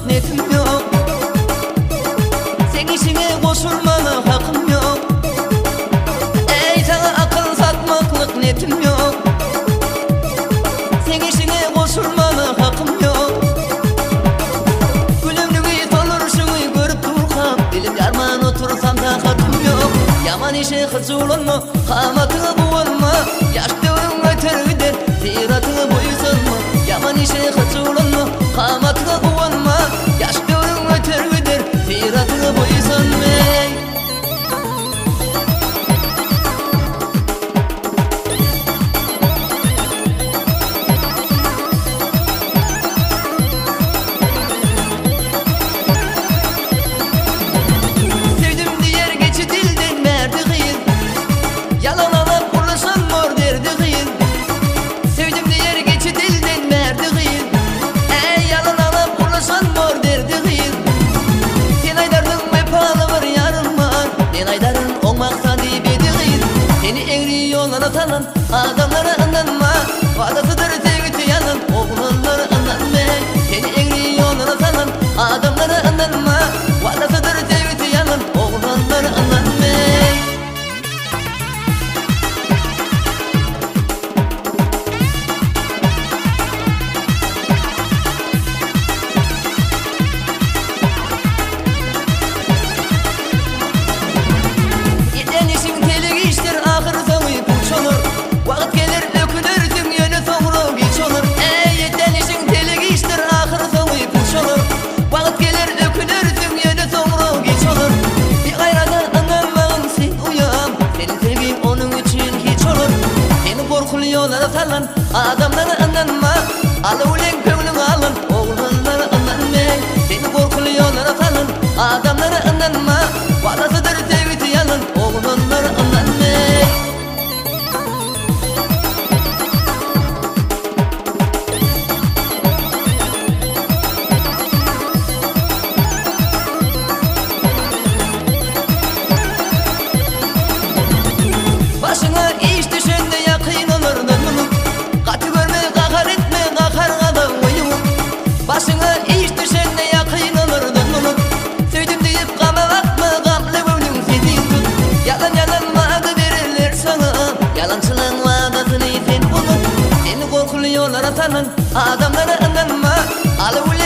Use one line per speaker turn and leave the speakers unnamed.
netim yok. Sen işine koşulmana hakkım yok. Ey sana akıl satmaklık netim yok. Sen işine koşulmana hakkım yok. Gülümlüğü doluruşunu görüp durkam, dilim yarman otursam da hakkım yok. Yaman işe hıcılanma, kamatını bulanma. Yaş devrim öter gider, ziyaratını boyuzanma. Yaman işe hıcılanma, kamatını bulanma. Yaş devrim öter gider, ziyaratını boyuzanma. Talan adamlara inanma, vadasıdır sevgi yalan. Oğlanlara inanma, seni eğri yollara talan adamlara inanma, vadasıdır sevgi yalan. Oğlanlara inanma. Vakit gelir dökülürsün yönü sonra geç olur. Yetten işin teli geçtir ahır sonu puş olur. Vakit gelir dökülürsün yönü sonra geç olur. Bir gayrada anlamağın sen uyan, senin sevgin onun için hiç olur. Seni korkulu yollara salan adamlara inanma, alıvlen könlünü alın oğlanlara inanma. Seni korkulu yollara salan adamlara inanma, vadasıdır sevgi yalan. Oğlanlara inanma. Başına iş düşende yakın olurdun bunu. Katı görme, kahar etme, kahar adam uyum. Başına iş düşende yakın olurdun bunu. Sevdim deyip kama bakma, gamle gönlüm seni tut. Yalan yalan vaada verirler sana, yalancılığın vaadasını sen unut. Seni korkulu yollara salan adamlara inanma, alıvlen